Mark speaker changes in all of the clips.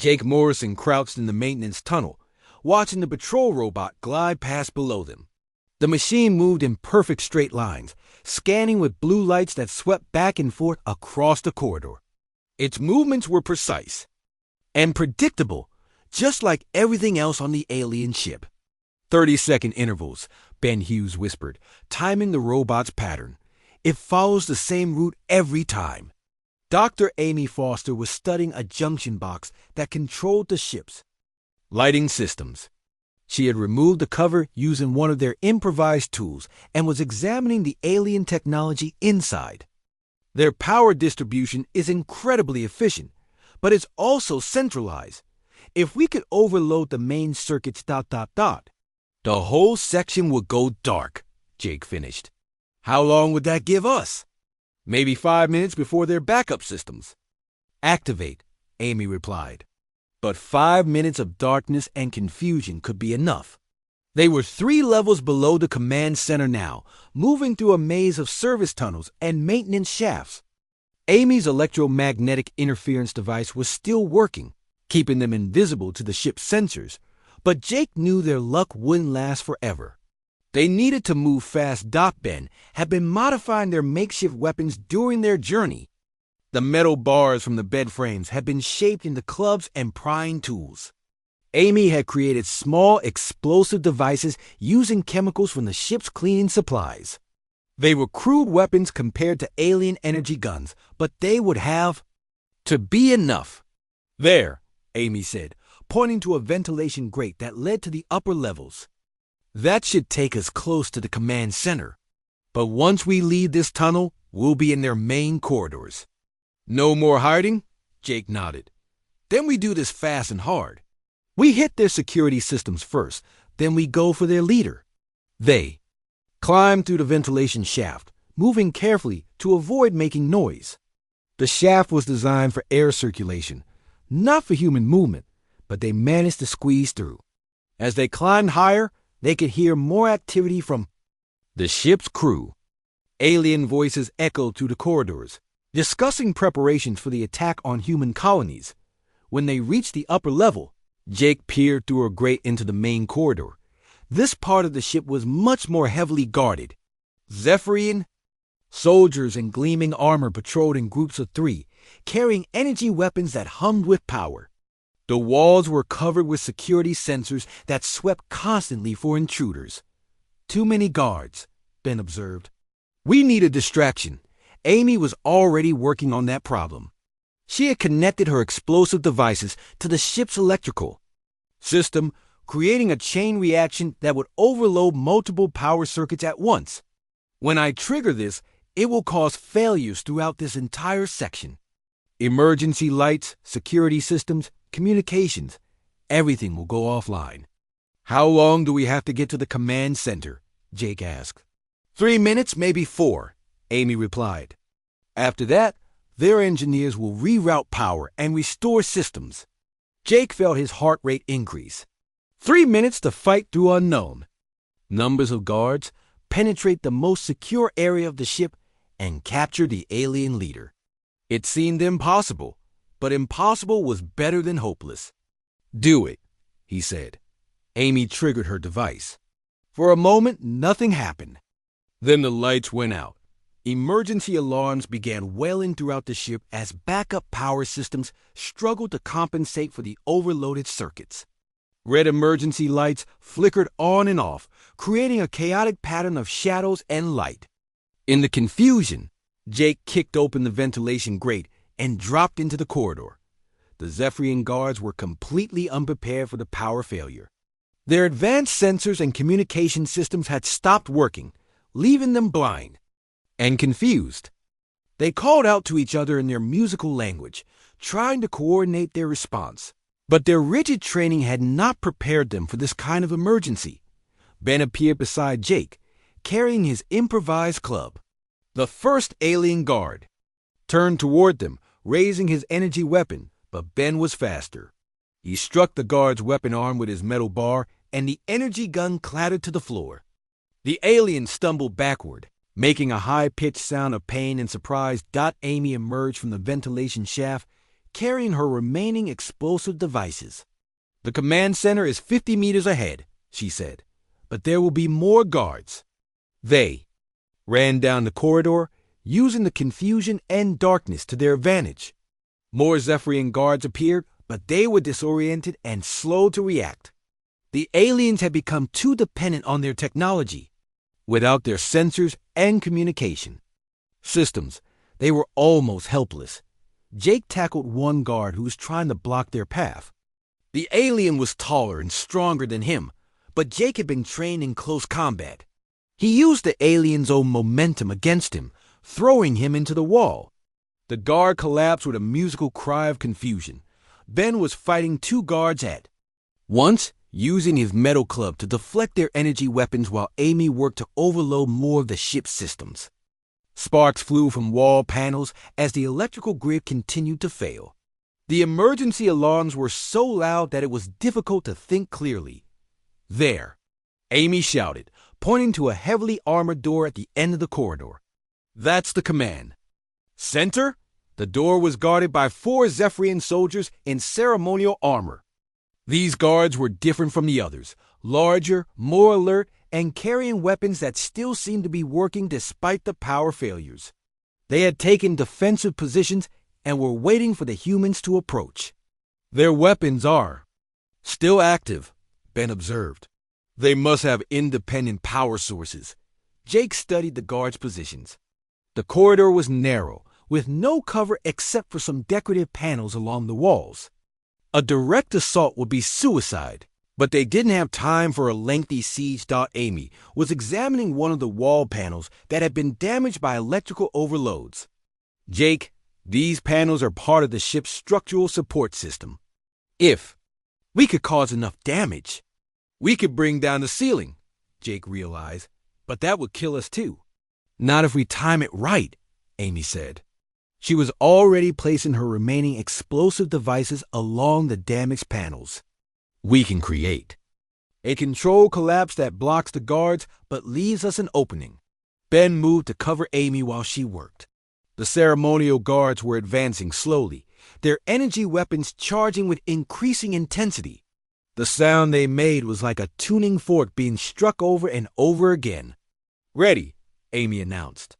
Speaker 1: Jake Morrison crouched in the maintenance tunnel, watching the patrol robot glide past below them. The machine moved in perfect straight lines, scanning with blue lights that swept back and forth across the corridor. Its movements were precise and predictable, just like everything else on the alien ship. 30-second intervals, Ben Hughes whispered, timing the robot's pattern. It follows the same route every time. Dr. Amy Foster was studying a junction box that controlled the ship's lighting systems. She had removed the cover using one of their improvised tools and was examining the alien technology inside. Their power distribution is incredibly efficient, but it's also centralized. If we could overload the main circuits ... the whole section would go dark, Jake finished. How long would that give us? Maybe 5 minutes before their backup systems. Activate, Amy replied. But 5 minutes of darkness and confusion could be enough. They were 3 levels below the command center now, moving through a maze of service tunnels and maintenance shafts. Amy's electromagnetic interference device was still working, keeping them invisible to the ship's sensors, but Jake knew their luck wouldn't last forever. They needed to move fast. Ben had been modifying their makeshift weapons during their journey. The metal bars from the bed frames had been shaped into clubs and prying tools. Amy had created small explosive devices using chemicals from the ship's cleaning supplies. They were crude weapons compared to alien energy guns, but they would have to be enough. There, Amy said, pointing to a ventilation grate that led to the upper levels. That should take us close to the command center. But once we leave this tunnel, we'll be in their main corridors. No more hiding? Jake nodded. Then we do this fast and hard. We hit their security systems first, then we go for their leader. They climbed through the ventilation shaft, moving carefully to avoid making noise. The shaft was designed for air circulation, not for human movement, but they managed to squeeze through. As they climbed higher, they could hear more activity from the ship's crew. Alien voices echoed through the corridors, discussing preparations for the attack on human colonies. When they reached the upper level, Jake peered through a grate into the main corridor. This part of the ship was much more heavily guarded. Zephyrian soldiers in gleaming armor patrolled in groups of 3, carrying energy weapons that hummed with power. The walls were covered with security sensors that swept constantly for intruders. Too many guards, Ben observed. We need a distraction. Amy was already working on that problem. She had connected her explosive devices to the ship's electrical system, creating a chain reaction that would overload multiple power circuits at once. When I trigger this, it will cause failures throughout this entire section. Emergency lights, security systems, communications, everything will go offline. How long do we have to get to the command center? Jake asked. 3 minutes, maybe 4, Amy replied. After that, their engineers will reroute power and restore systems. Jake felt his heart rate increase. 3 minutes to fight through unknown. Numbers of guards, penetrate the most secure area of the ship, and capture the alien leader. It seemed impossible, but impossible was better than hopeless. Do it, he said. Amy triggered her device. For a moment, nothing happened. Then the lights went out. Emergency alarms began wailing throughout the ship as backup power systems struggled to compensate for the overloaded circuits. Red emergency lights flickered on and off, creating a chaotic pattern of shadows and light. In the confusion, Jake kicked open the ventilation grate and dropped into the corridor. The Zephyrian guards were completely unprepared for the power failure. Their advanced sensors and communication systems had stopped working, leaving them blind and confused. They called out to each other in their musical language, trying to coordinate their response. But their rigid training had not prepared them for this kind of emergency. Ben appeared beside Jake, carrying his improvised club. The first alien guard turned toward them, raising his energy weapon, but Ben was faster. He struck the guard's weapon arm with his metal bar, and the energy gun clattered to the floor. The alien stumbled backward, making a high-pitched sound of pain and surprise. Amy emerged from the ventilation shaft, carrying her remaining explosive devices. "The command center is 50 meters ahead," she said, "but there will be more guards." They ran down the corridor, using the confusion and darkness to their advantage. More Zephyrian guards appeared, but they were disoriented and slow to react. The aliens had become too dependent on their technology. Without their sensors and communication systems, they were almost helpless. Jake tackled one guard who was trying to block their path. The alien was taller and stronger than him, but Jake had been trained in close combat. He used the alien's own momentum against him, throwing him into the wall. The guard collapsed with a musical cry of confusion. Ben was fighting two guards at once, using his metal club to deflect their energy weapons while Amy worked to overload more of the ship's systems. Sparks flew from wall panels as the electrical grid continued to fail. The emergency alarms were so loud that it was difficult to think clearly. "There," Amy shouted, pointing to a heavily armored door at the end of the corridor. "That's the command center." The door was guarded by 4 Zephyrian soldiers in ceremonial armor. These guards were different from the others, larger, more alert, and carrying weapons that still seemed to be working despite the power failures. They had taken defensive positions and were waiting for the humans to approach. "Their weapons are still active," Ben observed. "They must have independent power sources." Jake studied the guards' positions. The corridor was narrow, with no cover except for some decorative panels along the walls. A direct assault would be suicide, but they didn't have time for a lengthy siege. Amy was examining one of the wall panels that had been damaged by electrical overloads. "Jake, these panels are part of the ship's structural support system. If we could cause enough damage, we could bring down the ceiling," Jake realized, "but that would kill us too." "Not if we time it right," Amy said. She was already placing her remaining explosive devices along the damaged panels. "We can create a control collapse that blocks the guards but leaves us an opening." Ben moved to cover Amy while she worked. The ceremonial guards were advancing slowly, their energy weapons charging with increasing intensity. The sound they made was like a tuning fork being struck over and over again. "Ready," Amy announced.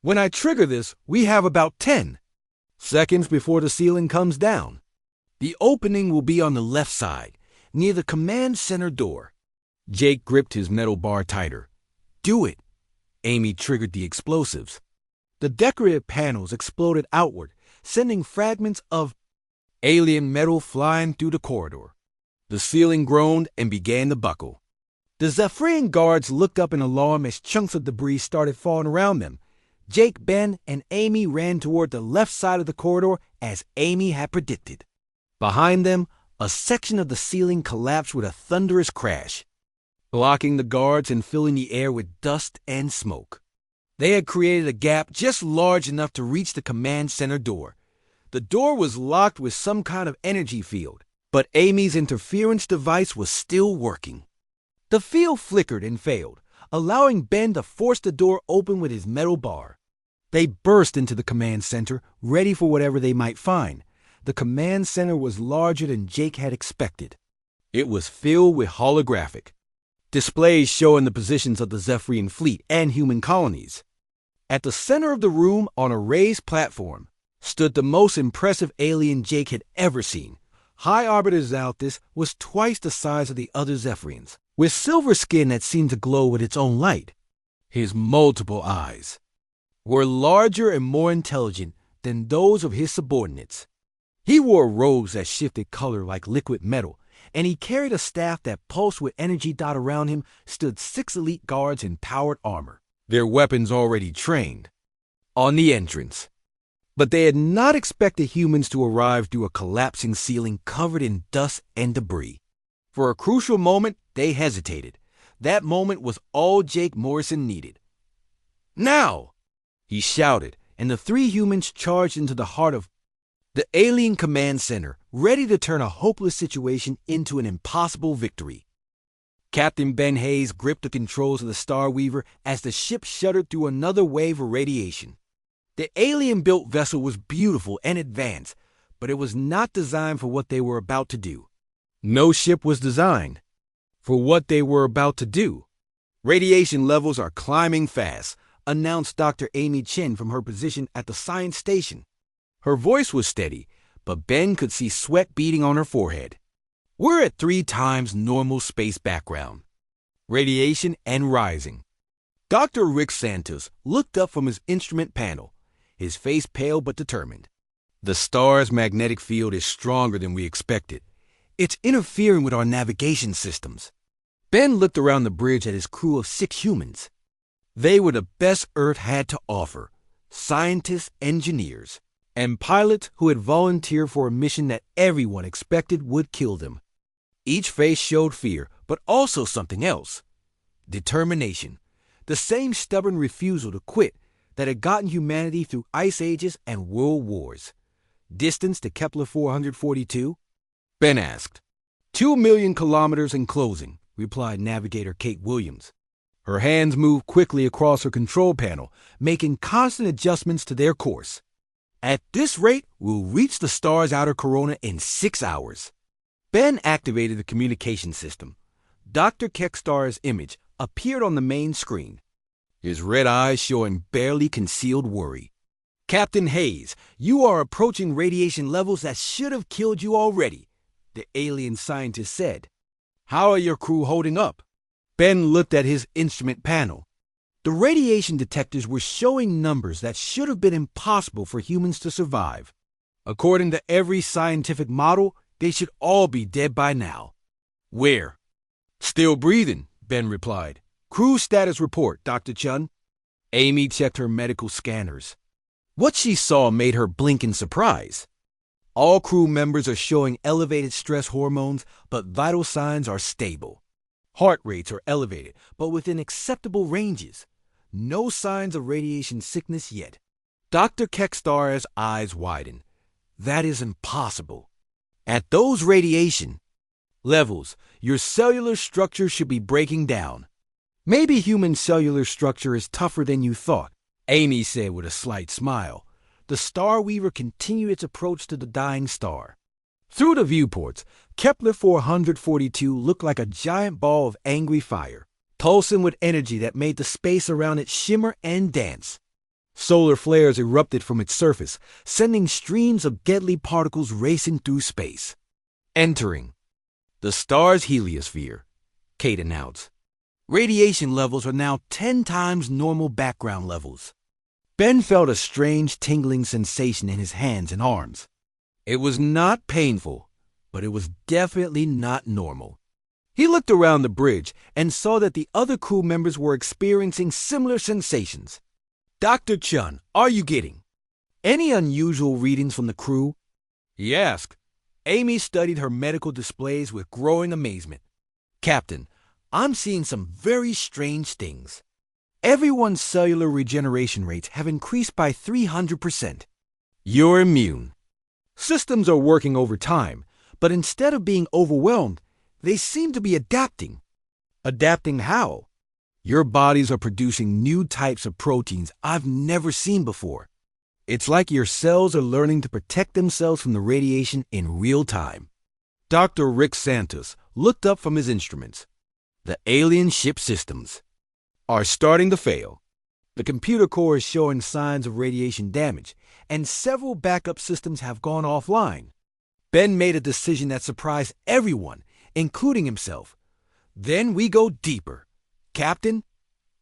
Speaker 1: "When I trigger this, we have about 10 seconds before the ceiling comes down. The opening will be on the left side, near the command center door." Jake gripped his metal bar tighter. "Do it." Amy triggered the explosives. The decorative panels exploded outward, sending fragments of alien metal flying through the corridor. The ceiling groaned and began to buckle. The Zephyrian guards looked up in alarm as chunks of debris started falling around them. Jake, Ben, and Amy ran toward the left side of the corridor as Amy had predicted. Behind them, a section of the ceiling collapsed with a thunderous crash, blocking the guards and filling the air with dust and smoke. They had created a gap just large enough to reach the command center door. The door was locked with some kind of energy field, but Amy's interference device was still working. The field flickered and failed, allowing Ben to force the door open with his metal bar. They burst into the command center, ready for whatever they might find. The command center was larger than Jake had expected. It was filled with holographic displays showing the positions of the Zephyrian fleet and human colonies. At the center of the room, on a raised platform, stood the most impressive alien Jake had ever seen. High Arbiter Zalthus was twice the size of the other Zephyrians, with silver skin that seemed to glow with its own light. His multiple eyes were larger and more intelligent than those of his subordinates. He wore robes that shifted color like liquid metal, and he carried a staff that pulsed with energy. Around him stood 6 elite guards in powered armor, their weapons already trained on the entrance. But they had not expected humans to arrive through a collapsing ceiling covered in dust and debris. For a crucial moment, they hesitated. That moment was all Jake Morrison needed. "Now!" he shouted, and the 3 humans charged into the heart of the alien command center, ready to turn a hopeless situation into an impossible victory. Captain Ben Hayes gripped the controls of the Star Weaver as the ship shuddered through another wave of radiation. The alien-built vessel was beautiful and advanced, but it was not designed for what they were about to do. No ship was designed for what they were about to do. Radiation levels are climbing fast, announced Dr. Amy Chen from her position at the science station. Her voice was steady, but Ben could see sweat beading on her forehead. We're at 3 times normal space background. Radiation and rising. Dr. Rick Santos looked up from his instrument panel, his face pale but determined. The star's magnetic field is stronger than we expected. It's interfering with our navigation systems. Ben looked around the bridge at his crew of 6 humans. They were the best Earth had to offer, scientists, engineers, and pilots who had volunteered for a mission that everyone expected would kill them. Each face showed fear, but also something else. Determination. The same stubborn refusal to quit that had gotten humanity through ice ages and world wars. Distance to Kepler 442? Ben asked. 2 million kilometers in closing, replied Navigator Kate Williams. Her hands moved quickly across her control panel, making constant adjustments to their course. At this rate, we'll reach the star's outer corona in 6 hours. Ben activated the communication system. Dr. Keckstar's image appeared on the main screen, his red eyes showing barely concealed worry. Captain Hayes, you are approaching radiation levels that should have killed you already, the alien scientist said. How are your crew holding up? Ben looked at his instrument panel. The radiation detectors were showing numbers that should have been impossible for humans to survive. According to every scientific model, they should all be dead by now. Where? Still breathing, Ben replied. Crew status report, Dr. Chun. Amy checked her medical scanners. What she saw made her blink in surprise. All crew members are showing elevated stress hormones, but vital signs are stable. Heart rates are elevated, but within acceptable ranges. No signs of radiation sickness yet. Dr. Keckstar's eyes widened. That is impossible. At those radiation levels, your cellular structure should be breaking down. Maybe human cellular structure is tougher than you thought, Amy said with a slight smile. The Star Weaver continued its approach to the dying star. Through the viewports, Kepler 442 looked like a giant ball of angry fire, pulsing with energy that made the space around it shimmer and dance. Solar flares erupted from its surface, sending streams of deadly particles racing through space. Entering the star's heliosphere, Kate announced. Radiation levels are now 10 times normal background levels. Ben felt a strange tingling sensation in his hands and arms. It was not painful, but it was definitely not normal. He looked around the bridge and saw that the other crew members were experiencing similar sensations. Dr. Chun, are you getting any unusual readings from the crew? He asked. Amy studied her medical displays with growing amazement. Captain, I'm seeing some very strange things. Everyone's cellular regeneration rates have increased by 300%. You're immune. Systems are working overtime, but instead of being overwhelmed, they seem to be adapting. Adapting how? Your bodies are producing new types of proteins I've never seen before. It's like your cells are learning to protect themselves from the radiation in real time. Dr. Rick Santos looked up from his instruments. The alien ship systems are starting to fail. The computer core is showing signs of radiation damage, and several backup systems have gone offline. Ben made a decision that surprised everyone, including himself. Then we go deeper. Captain?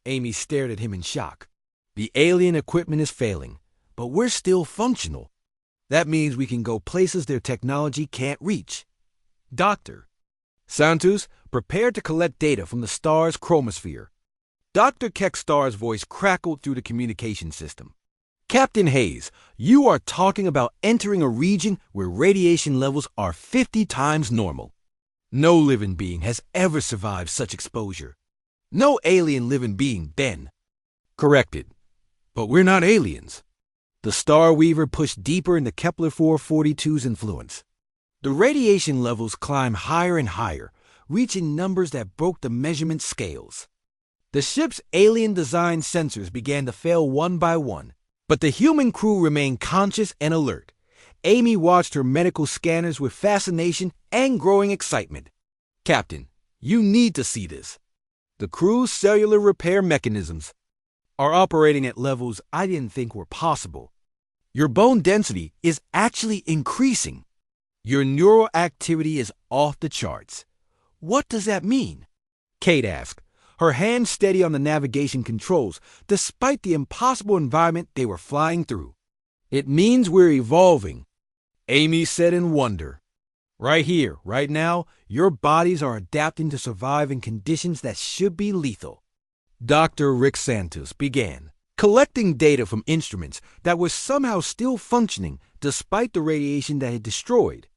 Speaker 1: Amy stared at him in shock. The alien equipment is failing, but we're still functional. That means we can go places their technology can't reach. Doctor. Santos, prepare to collect data from the star's chromosphere. Dr. Keckstar's voice crackled through the communication system. Captain Hayes, you are talking about entering a region where radiation levels are 50 times normal. No living being has ever survived such exposure. No alien living being, Ben. Corrected. But we're not aliens. The Star Weaver pushed deeper into Kepler 442's influence. The radiation levels climbed higher and higher, reaching numbers that broke the measurement scales. The ship's alien design sensors began to fail one by one, but the human crew remained conscious and alert. Amy watched her medical scanners with fascination and growing excitement. Captain, you need to see this. The crew's cellular repair mechanisms are operating at levels I didn't think were possible. Your bone density is actually increasing. Your neural activity is off the charts. What does that mean? Kate asked, her hand steady on the navigation controls, despite the impossible environment they were flying through. It means we're evolving, Amy said in wonder. Right here, right now, your bodies are adapting to survive in conditions that should be lethal. Dr. Rick Santos began, collecting data from instruments that were somehow still functioning despite the radiation that had destroyed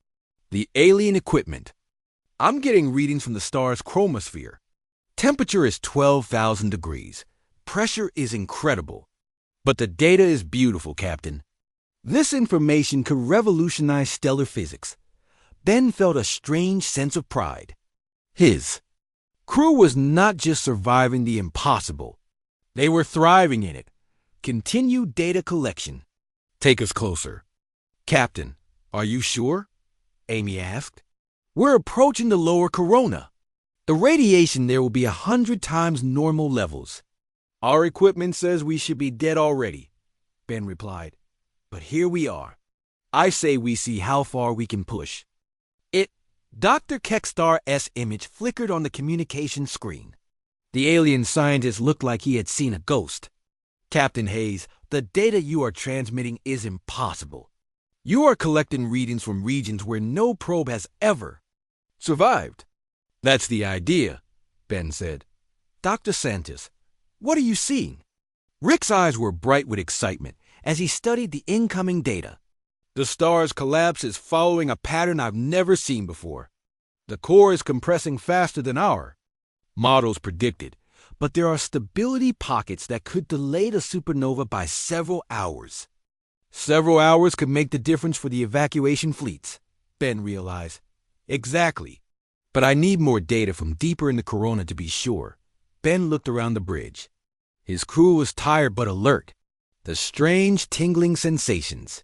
Speaker 1: the alien equipment. I'm getting readings from the star's chromosphere. Temperature is 12,000 degrees. Pressure is incredible. But the data is beautiful, Captain. This information could revolutionize stellar physics. Ben felt a strange sense of pride. His crew was not just surviving the impossible. They were thriving in it. Continued data collection. Take us closer. Captain, are you sure? Amy asked. We're approaching the lower corona. The radiation there will be 100 times normal levels. Our equipment says we should be dead already, Ben replied. But here we are. I say we see how far we can push. Dr. Kekstar's image flickered on the communication screen. The alien scientist looked like he had seen a ghost. Captain Hayes, the data you are transmitting is impossible. You are collecting readings from regions where no probe has ever survived. That's the idea, Ben said. Dr. Santos, what are you seeing? Rick's eyes were bright with excitement as he studied the incoming data. The star's collapse is following a pattern I've never seen before. The core is compressing faster than our models predicted, but there are stability pockets that could delay the supernova by several hours. Several hours could make the difference for the evacuation fleets, Ben realized. Exactly. But I need more data from deeper in the corona to be sure. Ben looked around the bridge. His crew was tired but alert. The strange tingling sensations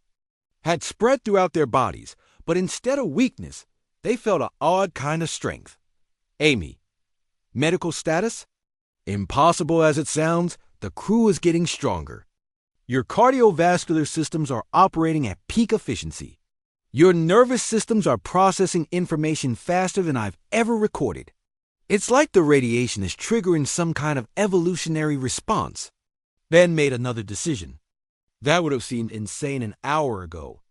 Speaker 1: had spread throughout their bodies, but instead of weakness, they felt an odd kind of strength. Amy, medical status? Impossible as it sounds, the crew is getting stronger. Your cardiovascular systems are operating at peak efficiency. Your nervous systems are processing information faster than I've ever recorded. It's like the radiation is triggering some kind of evolutionary response. Ben made another decision. That would have seemed insane an hour ago.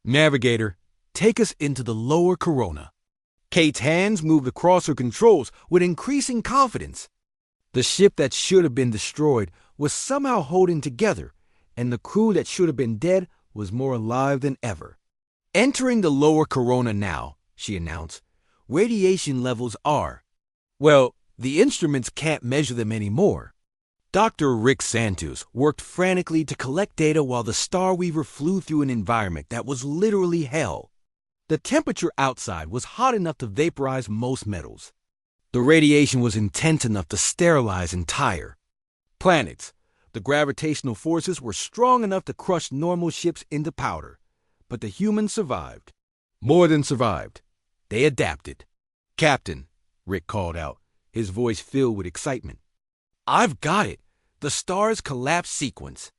Speaker 1: Navigator, take us into the lower corona. Kate's hands moved across her controls with increasing confidence. The ship that should have been destroyed was somehow holding together, and the crew that should have been dead was more alive than ever. Entering the lower corona now, she announced. Radiation levels are, well, the instruments can't measure them anymore. Dr. Rick Santos worked frantically to collect data while the Star Weaver flew through an environment that was literally hell. The temperature outside was hot enough to vaporize most metals. The radiation was intense enough to sterilize entire planets. The gravitational forces were strong enough to crush normal ships into powder. But the humans survived. More than survived. They adapted. Captain, Rick called out, his voice filled with excitement. I've got it. The star's collapse sequence.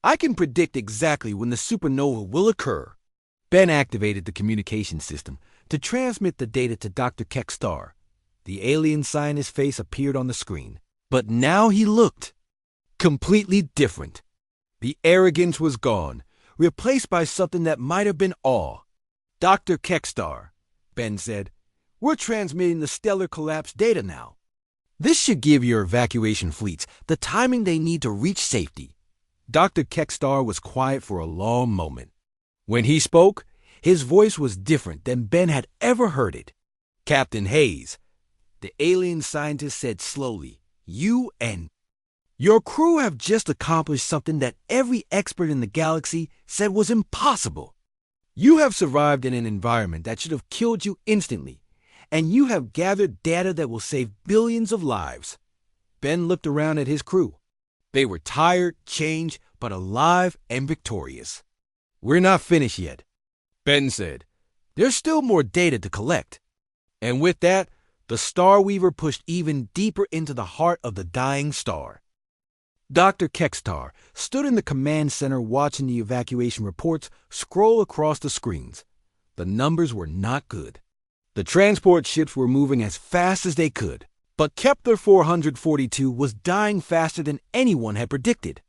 Speaker 1: I can predict exactly when the supernova will occur. Ben activated the communication system to transmit the data to Dr. Kekstar. The alien scientist's face appeared on the screen. But now he looked completely different. The arrogance was gone, replaced by something that might have been awe. Dr. Kekstar, Ben said, we're transmitting the stellar collapse data now. This should give your evacuation fleets the timing they need to reach safety. Dr. Kekstar was quiet for a long moment. When he spoke, his voice was different than Ben had ever heard it. Captain Hayes, the alien scientist said slowly, you and your crew have just accomplished something that every expert in the galaxy said was impossible. You have survived in an environment that should have killed you instantly, and you have gathered data that will save billions of lives. Ben looked around at his crew. They were tired, changed, but alive and victorious. We're not finished yet. Ben said, "There's still more data to collect." And with that, the Star Weaver pushed even deeper into the heart of the dying star. Dr. Kekstar stood in the command center watching the evacuation reports scroll across the screens. The numbers were not good. The transport ships were moving as fast as they could, but Kepler 442 was dying faster than anyone had predicted.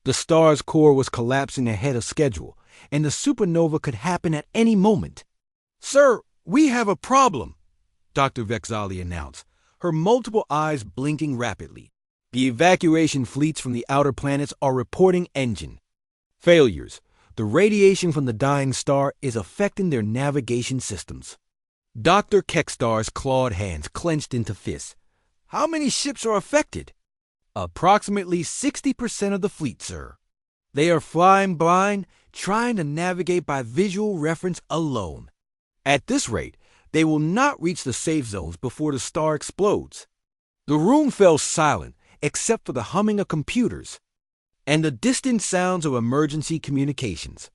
Speaker 1: The star's core was collapsing ahead of schedule, and the supernova could happen at any moment. "Sir, we have a problem," Dr. Vexali announced, her multiple eyes blinking rapidly. "The evacuation fleets from the outer planets are reporting engine failures. The radiation from the dying star is affecting their navigation systems." Dr. Kekstar's clawed hands clenched into fists. "How many ships are affected?" "Approximately 60% of the fleet, sir. They are flying blind, trying to navigate by visual reference alone. At this rate, they will not reach the safe zones before the star explodes." The room fell silent, except for the humming of computers and the distant sounds of emergency communications.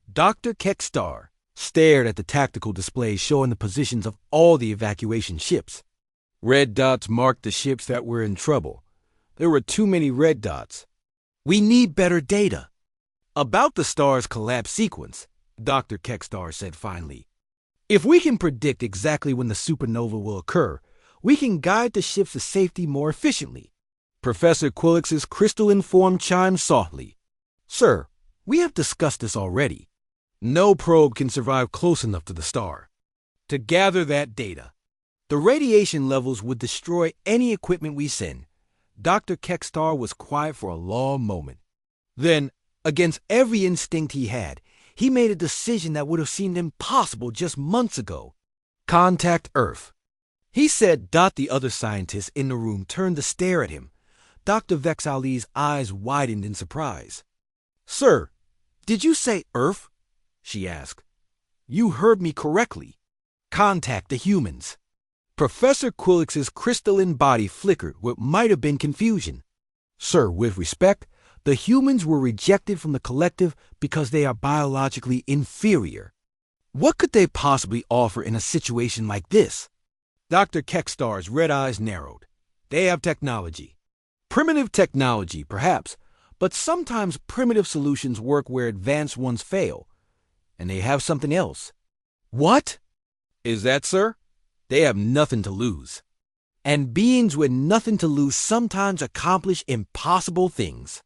Speaker 1: Dr. Kekstar stared at the tactical displays showing the positions of all the evacuation ships. Red dots marked the ships that were in trouble. There were too many red dots. "We need better data." "About the star's collapse sequence," Dr. Kekstar said finally. "If we can predict exactly when the supernova will occur, we can guide the ships to safety more efficiently." Professor Quillix's crystalline form chimed softly. "Sir, we have discussed this already. No probe can survive close enough to the star to gather that data. The radiation levels would destroy any equipment we send." Dr. Kekstar was quiet for a long moment. Then, against every instinct he had, he made a decision that would have seemed impossible just months ago. "Contact Earth," he said. The other scientists in the room turned to stare at him. Dr. Vexali's eyes widened in surprise. "Sir, did you say Earth?" she asked. "You heard me correctly. Contact the humans." Professor Quillix's crystalline body flickered what might have been confusion. "Sir, with respect, the humans were rejected from the collective because they are biologically inferior. What could they possibly offer in a situation like this?" Dr. Kekstar's red eyes narrowed. "They have technology. Primitive technology, perhaps, but sometimes primitive solutions work where advanced ones fail. And they have something else." "What is that, sir?" "They have nothing to lose. And beings with nothing to lose sometimes accomplish impossible things."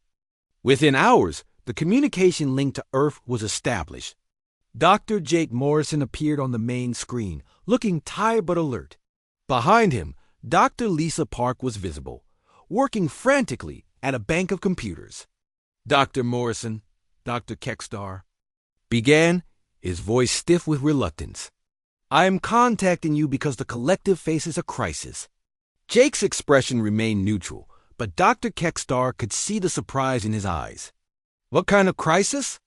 Speaker 1: Within hours, the communication link to Earth was established. Dr. Jake Morrison appeared on the main screen, looking tired but alert. Behind him, Dr. Lisa Park was visible, working frantically at a bank of computers. "Dr. Morrison," Dr. Kekstar began, his voice stiff with reluctance, "I am contacting you because the collective faces a crisis." Jake's expression remained neutral, but Dr. Kekstar could see the surprise in his eyes. "What kind of crisis?"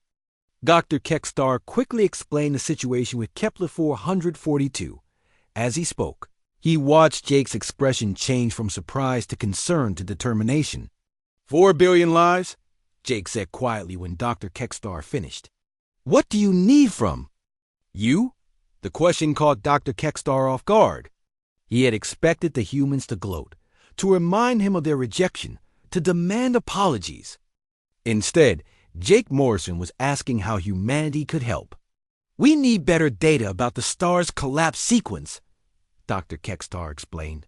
Speaker 1: Dr. Kekstar quickly explained the situation with Kepler 442. As he spoke, he watched Jake's expression change from surprise to concern to determination. 4 billion lives, Jake said quietly when Dr. Kekstar finished. "What do you need from you?" The question caught Dr. Kekstar off guard. He had expected the humans to gloat, to remind him of their rejection, to demand apologies. Instead, Jake Morrison was asking how humanity could help. "We need better data about the star's collapse sequence," Dr. Kekstar explained.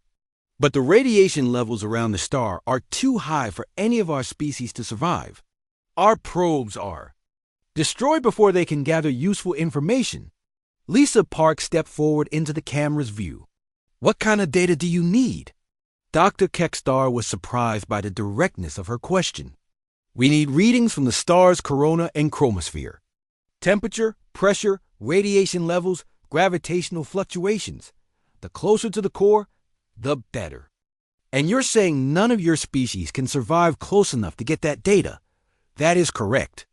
Speaker 1: "But the radiation levels around the star are too high for any of our species to survive. Our probes are destroyed before they can gather useful information." Lisa Park stepped forward into the camera's view. "What kind of data do you need?" Dr. Kekstar was surprised by the directness of her question. "We need readings from the star's corona and chromosphere. Temperature, pressure, radiation levels, gravitational fluctuations. The closer to the core, the better." "And you're saying none of your species can survive close enough to get that data?" "That is correct.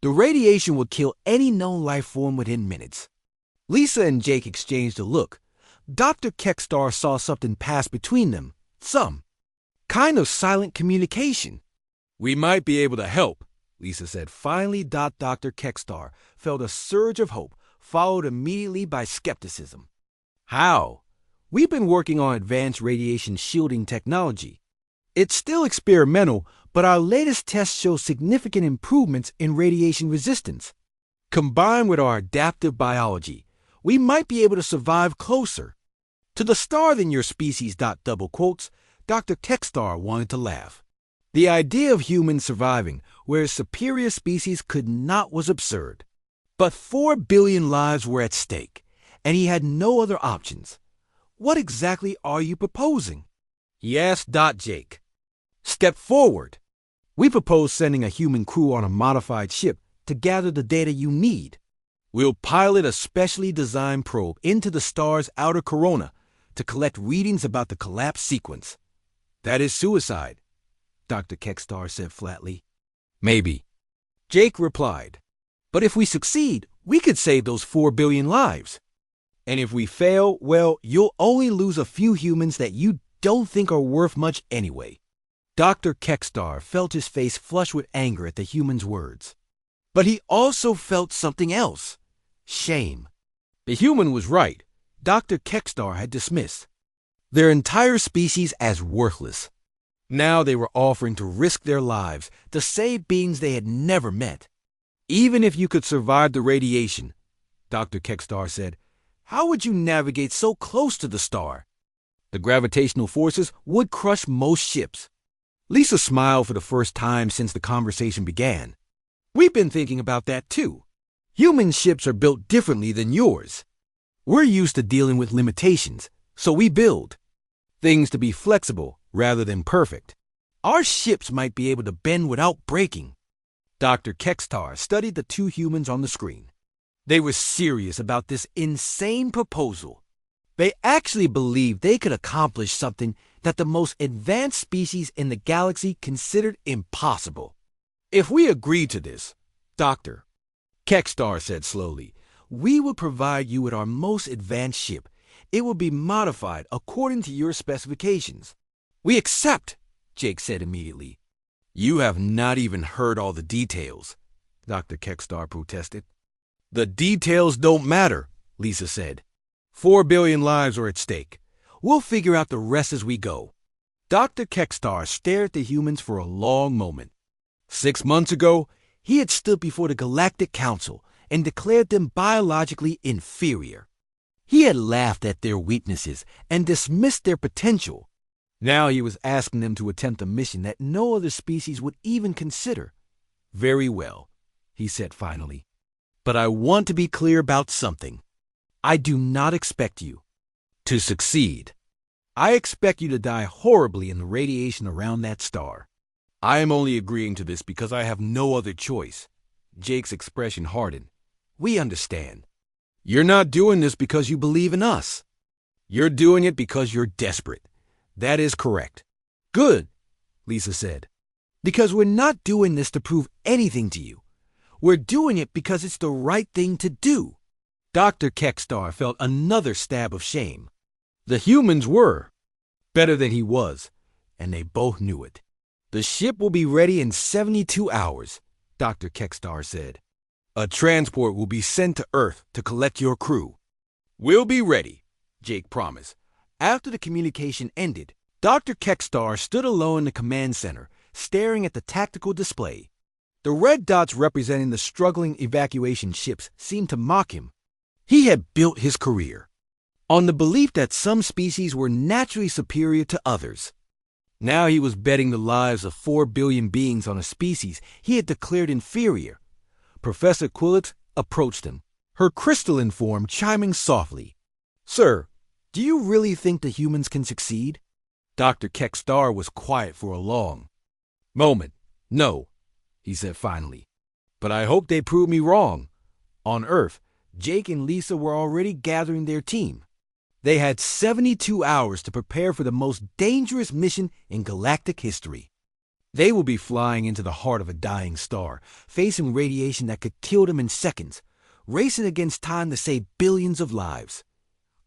Speaker 1: The radiation would kill any known life form within minutes." Lisa and Jake exchanged a look. Dr. Kekstar saw something pass between them, some kind of silent communication. "We might be able to help," Lisa said. Finally, Dr. Kekstar felt a surge of hope, followed immediately by skepticism. How? We've been working on advanced radiation shielding technology. It's still experimental, but our latest tests show significant improvements in radiation resistance. Combined with our adaptive biology, we might be able to survive closer to the star than your species. Double quotes, Dr. Techstar wanted to laugh. The idea of humans surviving where a superior species could not was absurd. But 4 billion lives were at stake, and he had no other options. What exactly are you proposing? He asked. Jake. Step forward. We propose sending a human crew on a modified ship to gather the data you need. We'll pilot a specially designed probe into the star's outer corona to collect readings about the collapse sequence. That is suicide, Dr. Kekstar said flatly. Maybe, Jake replied. But if we succeed, we could save those 4 billion lives. And if we fail, well, you'll only lose a few humans that you don't think are worth much anyway. Dr. Kekstar felt his face flush with anger at the human's words. But he also felt something else. Shame. The human was right. Dr. Kekstar had dismissed their entire species as worthless. Now they were offering to risk their lives to save beings they had never met. Even if you could survive the radiation, Dr. Kekstar said, how would you navigate so close to the star? The gravitational forces would crush most ships. Lisa smiled for the first time since the conversation began. We've been thinking about that too. Human ships are built differently than yours. We're used to dealing with limitations, so we build things to be flexible rather than perfect. Our ships might be able to bend without breaking. Dr. Kekstar studied the two humans on the screen. They were serious about this insane proposal. They actually believed they could accomplish something that the most advanced species in the galaxy considered impossible. If we agree to this, Dr. Kekstar said slowly, we will provide you with our most advanced ship. It will be modified according to your specifications. We accept, Jake said immediately. You have not even heard all the details, Dr. Kekstar protested. The details don't matter, Lisa said. 4 billion lives are at stake. We'll figure out the rest as we go. Dr. Kekstar stared at the humans for a long moment. 6 months ago, he had stood before the Galactic Council and declared them biologically inferior. He had laughed at their weaknesses and dismissed their potential. Now he was asking them to attempt a mission that no other species would even consider. Very well, he said finally. But I want to be clear about something. I do not expect you to succeed. I expect you to die horribly in the radiation around that star. I am only agreeing to this because I have no other choice. Jake's expression hardened. We understand. You're not doing this because you believe in us. You're doing it because you're desperate. That is correct. Good, Lisa said. Because we're not doing this to prove anything to you. We're doing it because it's the right thing to do. Dr. Kekstar felt another stab of shame. The humans were better than he was, and they both knew it. The ship will be ready in 72 hours, Dr. Kekstar said. A transport will be sent to Earth to collect your crew. We'll be ready, Jake promised. After the communication ended, Dr. Kekstar stood alone in the command center, staring at the tactical display. The red dots representing the struggling evacuation ships seemed to mock him. He had built his career on the belief that some species were naturally superior to others. Now he was betting the lives of 4 billion beings on a species he had declared inferior. Professor Quillets approached him, her crystalline form chiming softly. Sir, do you really think the humans can succeed? Dr. Kekstar was quiet for a long moment. No, he said finally. But I hope they prove me wrong. On Earth, Jake and Lisa were already gathering their team. They had 72 hours to prepare for the most dangerous mission in galactic history. They will be flying into the heart of a dying star, facing radiation that could kill them in seconds, racing against time to save billions of lives.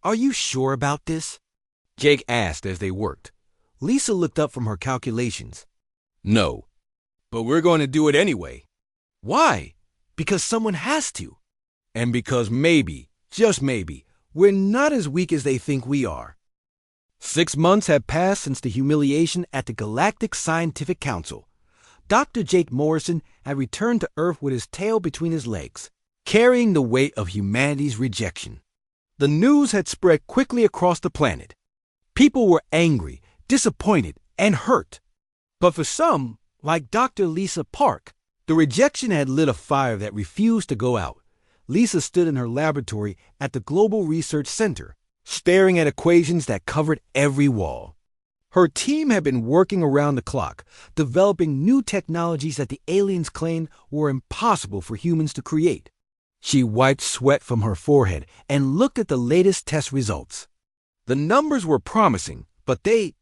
Speaker 1: Are you sure about this? Jake asked as they worked. Lisa looked up from her calculations. No, but we're going to do it anyway. Why? Because someone has to. And because maybe, just maybe, we're not as weak as they think we are. 6 months had passed since the humiliation at the Galactic Scientific Council. Dr. Jake Morrison had returned to Earth with his tail between his legs, carrying the weight of humanity's rejection. The news had spread quickly across the planet. People were angry, disappointed, and hurt. But for some, like Dr. Lisa Park, the rejection had lit a fire that refused to go out. Lisa stood in her laboratory at the Global Research Center, staring at equations that covered every wall. Her team had been working around the clock, developing new technologies that the aliens claimed were impossible for humans to create. She wiped sweat from her forehead and looked at the latest test results. The numbers were promising, but they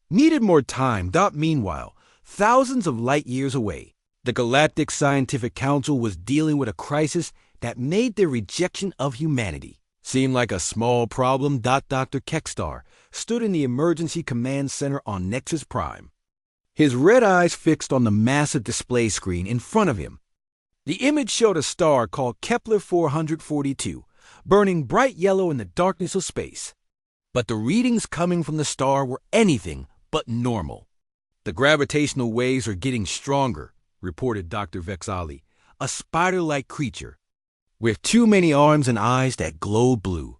Speaker 1: needed more time. Meanwhile, thousands of light years away, the Galactic Scientific Council was dealing with a crisis that made their rejection of humanity seem like a small problem. Dr. Kekstar stood in the Emergency Command Center on Nexus Prime, his red eyes fixed on the massive display screen in front of him. The image showed a star called Kepler 442, burning bright yellow in the darkness of space. But the readings coming from the star were anything but normal. The gravitational waves are getting stronger, reported Dr. Vexali, a spider-like creature with too many arms and eyes that glowed blue.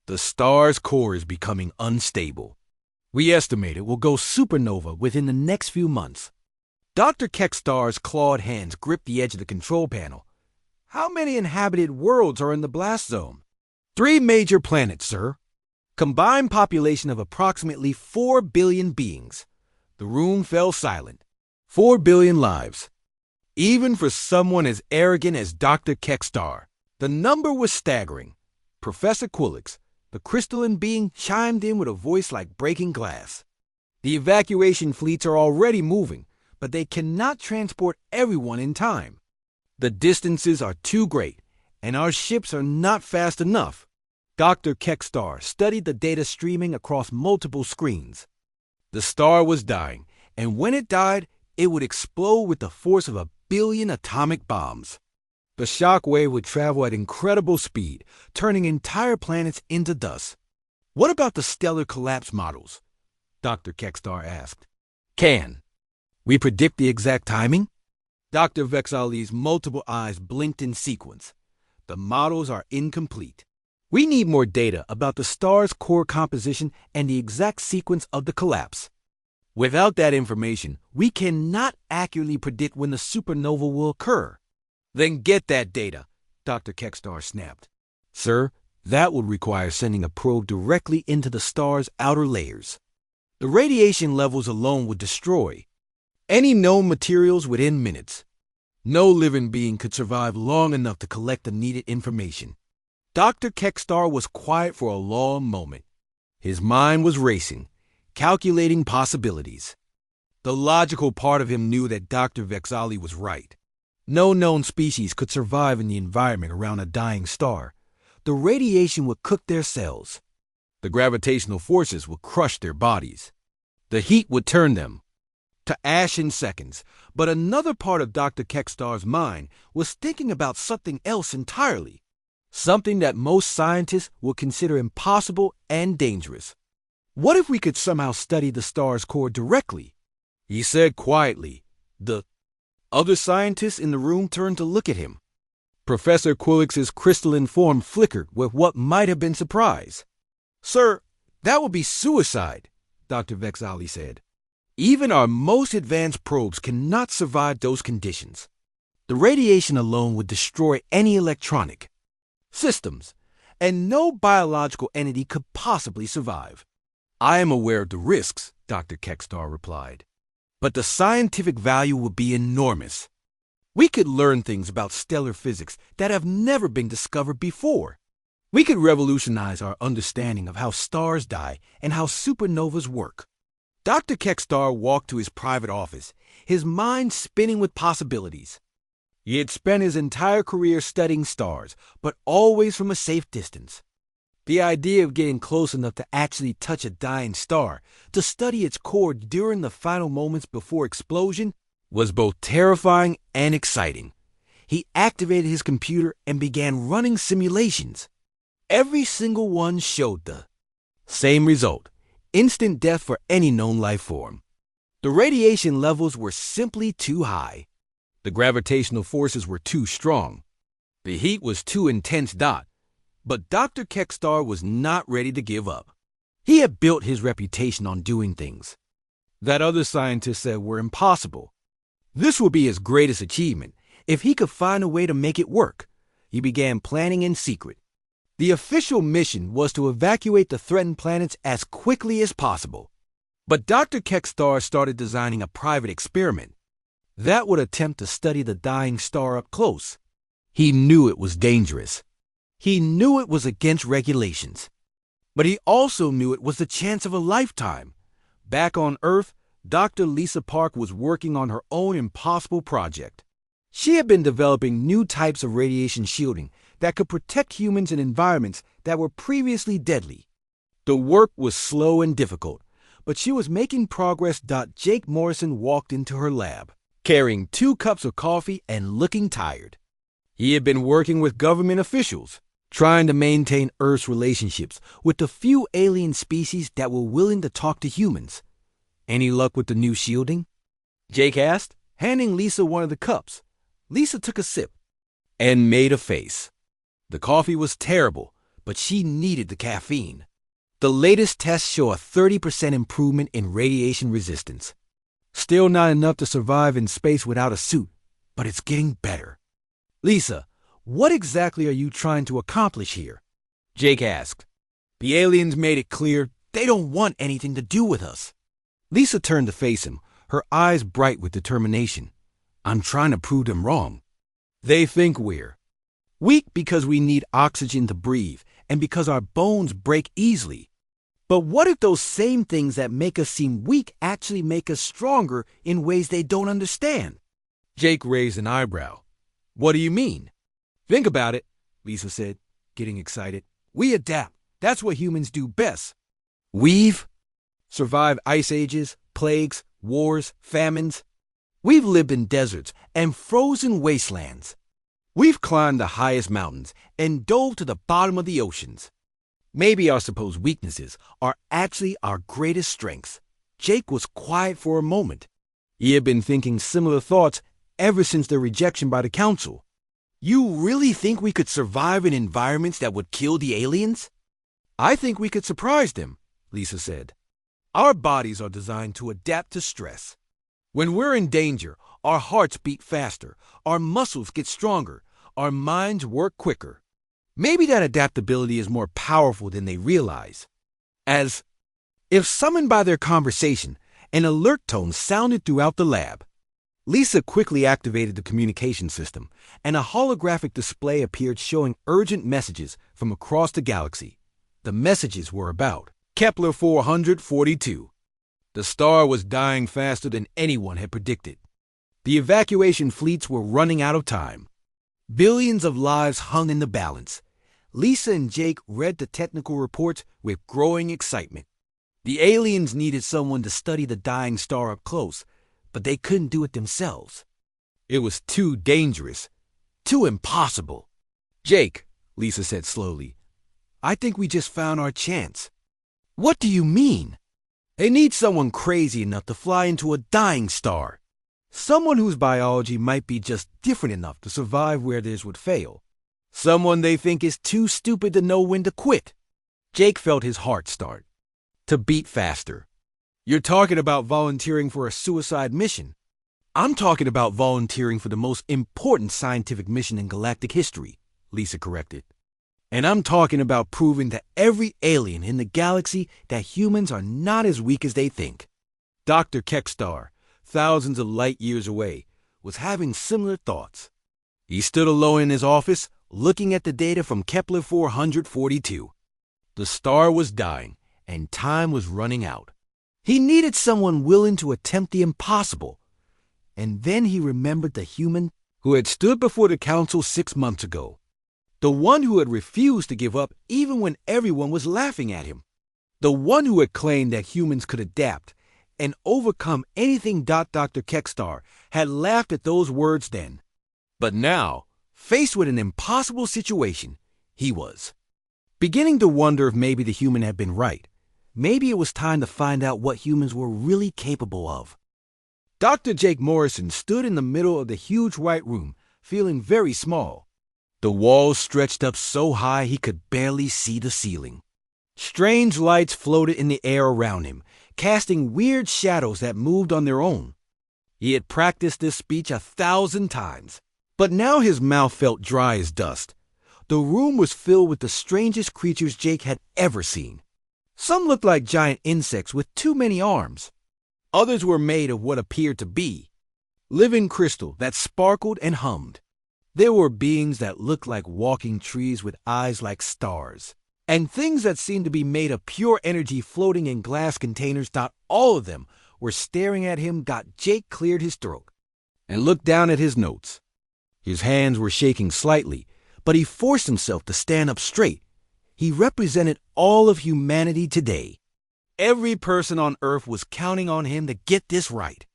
Speaker 1: The star's core is becoming unstable. We estimate it will go supernova within the next few months. Dr. Kekstar's clawed hands gripped the edge of the control panel. How many inhabited worlds are in the blast zone? 3 major planets, sir. Combined population of approximately 4 billion beings. The room fell silent. 4 billion lives. Even for someone as arrogant as Dr. Kekstar, the number was staggering. Professor Quillix, the crystalline being, chimed in with a voice like breaking glass. The evacuation fleets are already moving, but they cannot transport everyone in time. The distances are too great, and our ships are not fast enough. Dr. Kekstar studied the data streaming across multiple screens. The star was dying, and when it died, it would explode with the force of 1 billion atomic bombs. The shock wave would travel at incredible speed, turning entire planets into dust. What about the stellar collapse models? Dr. Kekstar asked. Can we predict the exact timing? Dr. Vexali's multiple eyes blinked in sequence. The models are incomplete. We need more data about the star's core composition and the exact sequence of the collapse. Without that information, we cannot accurately predict when the supernova will occur. Then get that data, Dr. Kekstar snapped. Sir, that would require sending a probe directly into the star's outer layers. The radiation levels alone would destroy any known materials within minutes. No living being could survive long enough to collect the needed information. Dr. Kekstar was quiet for a long moment. His mind was racing, calculating possibilities. The logical part of him knew that Dr. Vexali was right. No known species could survive in the environment around a dying star. The radiation would cook their cells. The gravitational forces would crush their bodies. The heat would turn them to ash in seconds. But another part of Dr. Kekstar's mind was thinking about something else entirely. Something that most scientists would consider impossible and dangerous. What if we could somehow study the star's core directly? He said quietly. The other scientists in the room turned to look at him. Professor Quillix's crystalline form flickered with what might have been surprise. Sir, that would be suicide, Dr. Vexali said. Even our most advanced probes cannot survive those conditions. The radiation alone would destroy any electronic systems, and no biological entity could possibly survive. I am aware of the risks, Dr. Kekstar replied. But the scientific value would be enormous. We could learn things about stellar physics that have never been discovered before. We could revolutionize our understanding of how stars die and how supernovas work. Dr. Kekstar walked to his private office, his mind spinning with possibilities. He had spent his entire career studying stars, but always from a safe distance. The idea of getting close enough to actually touch a dying star, to study its core during the final moments before explosion, was both terrifying and exciting. He activated his computer and began running simulations. Every single one showed the same result: instant death for any known life form. The radiation levels were simply too high. The gravitational forces were too strong. The heat was too intense. But Dr. Kekstar was not ready to give up. He had built his reputation on doing things that other scientists said were impossible. This would be his greatest achievement if he could find a way to make it work. He began planning in secret. The official mission was to evacuate the threatened planets as quickly as possible. But Dr. Kekstar started designing a private experiment that would attempt to study the dying star up close. He knew it was dangerous. He knew it was against regulations. But he also knew it was the chance of a lifetime. Back on Earth, Dr. Lisa Park was working on her own impossible project. She had been developing new types of radiation shielding that could protect humans in environments that were previously deadly. The work was slow and difficult, but she was making progress. Jake Morrison walked into her lab, carrying 2 cups of coffee and looking tired. He had been working with government officials, trying to maintain Earth's relationships with the few alien species that were willing to talk to humans. Any luck with the new shielding? Jake asked, handing Lisa one of the cups. Lisa took a sip and made a face. The coffee was terrible, but she needed the caffeine. The latest tests show a 30% improvement in radiation resistance. Still not enough to survive in space without a suit, but it's getting better. Lisa, what exactly are you trying to accomplish here? Jake asked. The aliens made it clear they don't want anything to do with us. Lisa turned to face him, her eyes bright with determination. I'm trying to prove them wrong. They think we're weak because we need oxygen to breathe and because our bones break easily. But what if those same things that make us seem weak actually make us stronger in ways they don't understand? Jake raised an eyebrow. What do you mean? Think about it, Lisa said, getting excited. We adapt. That's what humans do best. We've survived ice ages, plagues, wars, famines. We've lived in deserts and frozen wastelands. We've climbed the highest mountains and dove to the bottom of the oceans. Maybe our supposed weaknesses are actually our greatest strengths. Jake was quiet for a moment. He had been thinking similar thoughts ever since their rejection by the council. You really think we could survive in environments that would kill the aliens? I think we could surprise them, Lisa said. Our bodies are designed to adapt to stress. When we're in danger, our hearts beat faster, our muscles get stronger, our minds work quicker. Maybe that adaptability is more powerful than they realize. As if summoned by their conversation, an alert tone sounded throughout the lab. Lisa quickly activated the communication system, and a holographic display appeared showing urgent messages from across the galaxy. The messages were about Kepler 442. The star was dying faster than anyone had predicted. The evacuation fleets were running out of time. Billions of lives hung in the balance. Lisa and Jake read the technical reports with growing excitement. The aliens needed someone to study the dying star up close, but they couldn't do it themselves. It was too dangerous, too impossible. Jake, Lisa said slowly, I think we just found our chance. What do you mean? They need someone crazy enough to fly into a dying star. Someone whose biology might be just different enough to survive where theirs would fail. Someone they think is too stupid to know when to quit. Jake felt his heart start to beat faster. You're talking about volunteering for a suicide mission. I'm talking about volunteering for the most important scientific mission in galactic history, Lisa corrected. And I'm talking about proving to every alien in the galaxy that humans are not as weak as they think. Dr. Kekstar, thousands of light years away, was having similar thoughts. He stood alone in his office, looking at the data from Kepler 442. The star was dying, and time was running out. He needed someone willing to attempt the impossible. And then he remembered the human who had stood before the council 6 months ago. The one who had refused to give up even when everyone was laughing at him. The one who had claimed that humans could adapt and overcome anything. Dr. Kekstar had laughed at those words then. But now, faced with an impossible situation, he was beginning to wonder if maybe the human had been right. Maybe it was time to find out what humans were really capable of. Dr. Jake Morrison stood in the middle of the huge white room, feeling very small. The walls stretched up so high he could barely see the ceiling. Strange lights floated in the air around him, casting weird shadows that moved on their own. He had practiced this speech 1,000 times, but now his mouth felt dry as dust. The room was filled with the strangest creatures Jake had ever seen. Some looked like giant insects with too many arms. Others were made of what appeared to be living crystal that sparkled and hummed. There were beings that looked like walking trees with eyes like stars, and things that seemed to be made of pure energy floating in glass containers. Not all of them were staring at him. Jake cleared his throat and looked down at his notes. His hands were shaking slightly, but he forced himself to stand up straight. He represented all of humanity today. Every person on Earth was counting on him to get this right.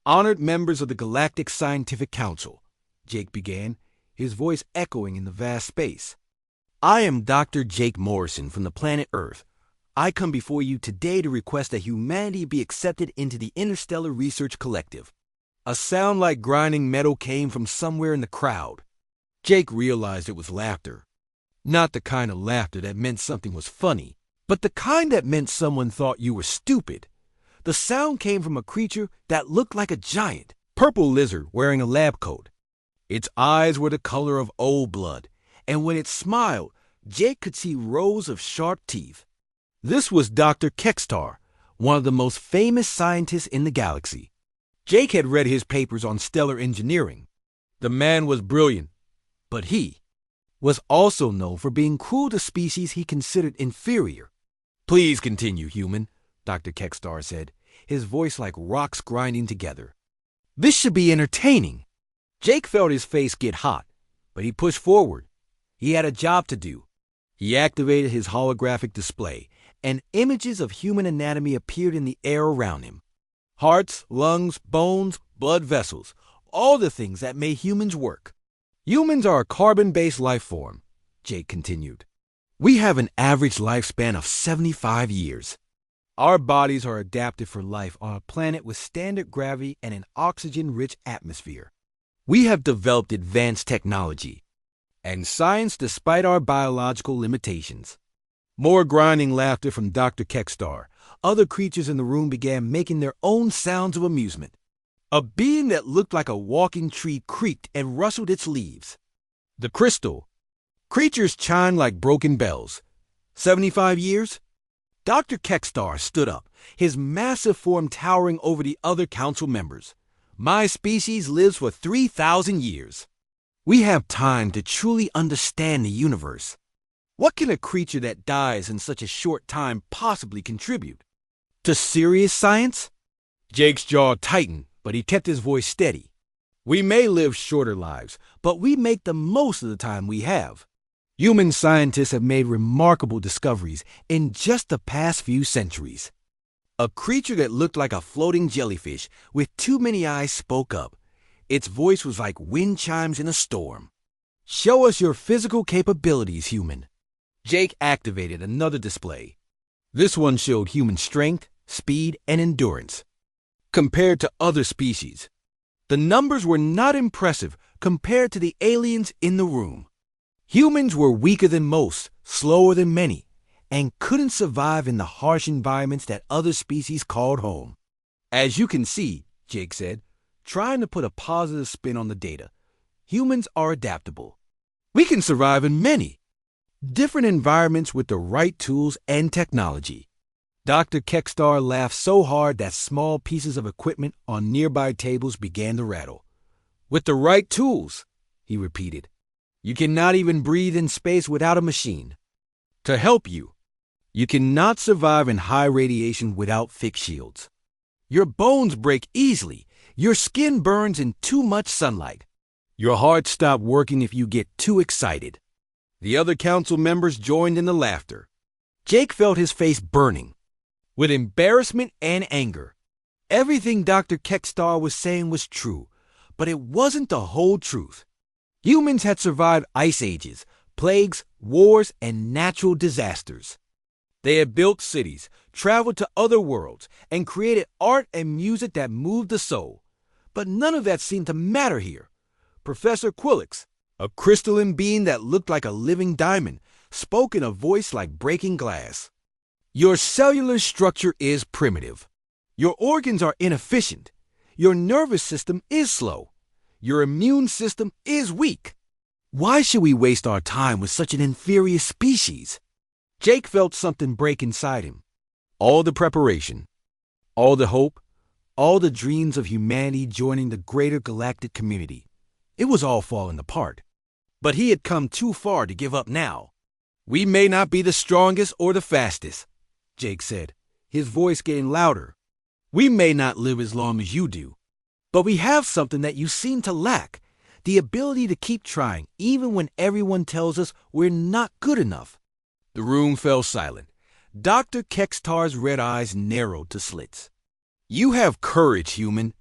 Speaker 1: Honored members of the Galactic Scientific Council, Jake began, his voice echoing in the vast space. I am Dr. Jake Morrison from the planet Earth. I come before you today to request that humanity be accepted into the Interstellar Research Collective. A sound like grinding metal came from somewhere in the crowd. Jake realized it was laughter. Not the kind of laughter that meant something was funny, but the kind that meant someone thought you were stupid. The sound came from a creature that looked like a giant purple lizard wearing a lab coat. Its eyes were the color of old blood, and when it smiled, Jake could see rows of sharp teeth. This was Dr. Kekstar, one of the most famous scientists in the galaxy. Jake had read his papers on stellar engineering. The man was brilliant, but he was also known for being cruel to species he considered inferior. Please continue, human, Dr. Kekstar said, his voice like rocks grinding together. This should be entertaining. Jake felt his face get hot, but he pushed forward. He had a job to do. He activated his holographic display, and images of human anatomy appeared in the air around him. Hearts, lungs, bones, blood vessels, all the things that made humans work. Humans are a carbon-based life form, Jake continued. We have an average lifespan of 75 years. Our bodies are adapted for life on a planet with standard gravity and an oxygen-rich atmosphere. We have developed advanced technology and science despite our biological limitations. More grinding laughter from Dr. Kekstar. Other creatures in the room began making their own sounds of amusement. A being that looked like a walking tree creaked and rustled its leaves. The crystal. Creatures chimed like broken bells. 75 years? Dr. Kekstar stood up, his massive form towering over the other council members. My species lives for 3,000 years. We have time to truly understand the universe. What can a creature that dies in such a short time possibly contribute? To serious science? Jake's jaw tightened, but he kept his voice steady. We may live shorter lives, but we make the most of the time we have. Human scientists have made remarkable discoveries in just the past few centuries. A creature that looked like a floating jellyfish with too many eyes spoke up. Its voice was like wind chimes in a storm. Show us your physical capabilities, human. Jake activated another display. This one showed human strength, speed, and endurance. Compared to other species, the numbers were not impressive compared to the aliens in the room. Humans were weaker than most, slower than many, and couldn't survive in the harsh environments that other species called home. As you can see, Jake said, trying to put a positive spin on the data, humans are adaptable. We can survive in many different environments with the right tools and technology. Dr. Kekstar laughed so hard that small pieces of equipment on nearby tables began to rattle. With the right tools, he repeated. You cannot even breathe in space without a machine. To help you, you cannot survive in high radiation without thick shields. Your bones break easily. Your skin burns in too much sunlight. Your heart stops working if you get too excited. The other council members joined in the laughter. Jake felt his face burning with embarrassment and anger. Everything Dr. Kekstar was saying was true, but it wasn't the whole truth. Humans had survived ice ages, plagues, wars, and natural disasters. They had built cities, traveled to other worlds, and created art and music that moved the soul. But none of that seemed to matter here. Professor Quillix, a crystalline being that looked like a living diamond, spoke in a voice like breaking glass. Your cellular structure is primitive. Your organs are inefficient. Your nervous system is slow. Your immune system is weak. Why should we waste our time with such an inferior species? Jake felt something break inside him. All the preparation, all the hope, all the dreams of humanity joining the greater galactic community. It was all falling apart. But he had come too far to give up now. We may not be the strongest or the fastest, Jake said, his voice getting louder. We may not live as long as you do. But we have something that you seem to lack, the ability to keep trying even when everyone tells us we're not good enough. The room fell silent. Dr. Kextar's red eyes narrowed to slits. You have courage, human,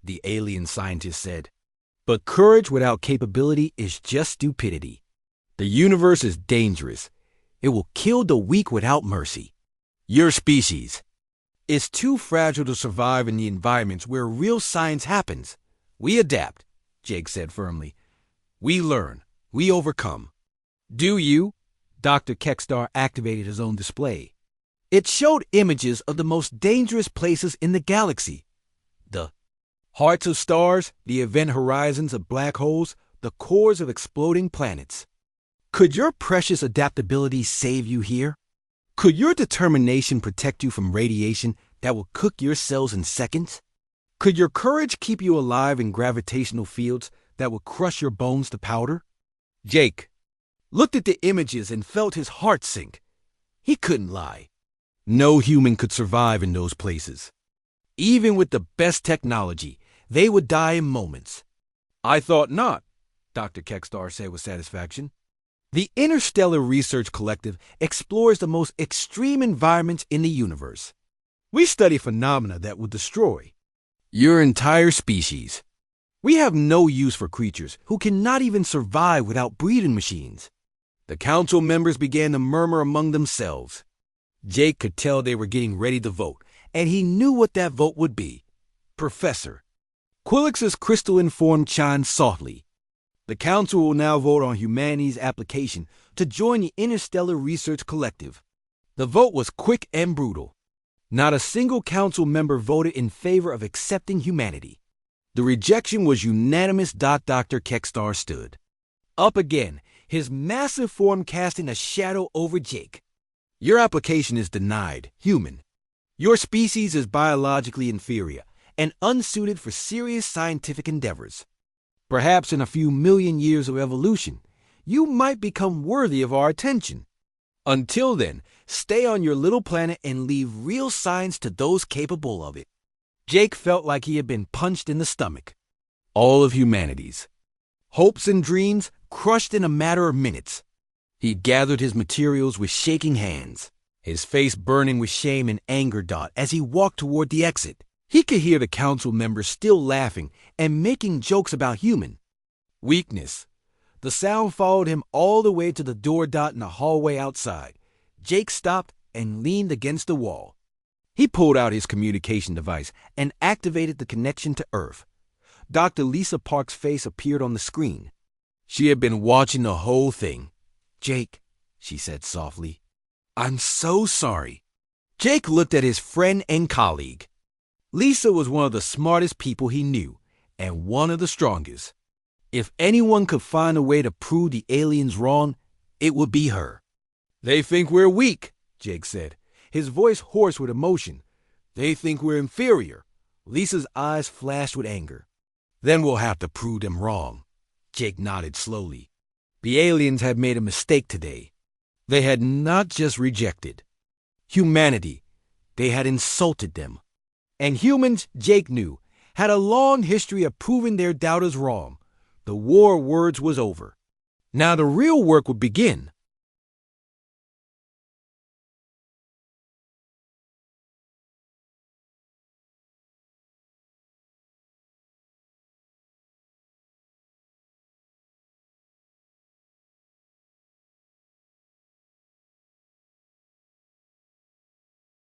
Speaker 1: the alien scientist said. But courage without capability is just stupidity. The universe is dangerous. It will kill the weak without mercy. Your species is too fragile to survive in the environments where real science happens. We adapt, Jake said firmly. We learn. We overcome. Do you? Dr. Kextar activated his own display. It showed images of the most dangerous places in the galaxy. The hearts of stars, the event horizons of black holes, the cores of exploding planets. Could your precious adaptability save you here? Could your determination protect you from radiation that will cook your cells in seconds? Could your courage keep you alive in gravitational fields that will crush your bones to powder? Jake looked at the images and felt his heart sink. He couldn't lie. No human could survive in those places. Even with the best technology, they would die in moments. I thought not, Dr. Kextar said with satisfaction. The Interstellar Research Collective explores the most extreme environments in the universe. We study phenomena that will destroy your entire species. We have no use for creatures who cannot even survive without breeding machines. The council members began to murmur among themselves. Jake could tell they were getting ready to vote, and he knew what that vote would be. Professor. Quillix's crystalline form chimed softly. The council will now vote on humanity's application to join the Interstellar Research Collective. The vote was quick and brutal. Not a single council member voted in favor of accepting humanity. The rejection was unanimous. Dr. Kextar stood up again, his massive form casting a shadow over Jake. Your application is denied, human. Your species is biologically inferior and unsuited for serious scientific endeavors. Perhaps in a few million years of evolution, you might become worthy of our attention. Until then, stay on your little planet and leave real science to those capable of it. Jake felt like he had been punched in the stomach. All of humanity's hopes and dreams crushed in a matter of minutes. He gathered his materials with shaking hands, his face burning with shame and anger. As he walked toward the exit, he could hear the council members still laughing and making jokes about human weakness. The sound followed him all the way to the door. In the hallway outside, Jake stopped and leaned against the wall. He pulled out his communication device and activated the connection to Earth. Dr. Lisa Park's face appeared on the screen. She had been watching the whole thing. Jake, she said softly, I'm so sorry. Jake looked at his friend and colleague. Lisa was one of the smartest people he knew, and one of the strongest. If anyone could find a way to prove the aliens wrong, it would be her. They think we're weak, Jake said, his voice hoarse with emotion. They think we're inferior. Lisa's eyes flashed with anger. Then we'll have to prove them wrong. Jake nodded slowly. The aliens had made a mistake today. They had not just rejected humanity, they had insulted them. And humans, Jake knew, had a long history of proving their doubters wrong. The war of words was over. Now the real work would begin.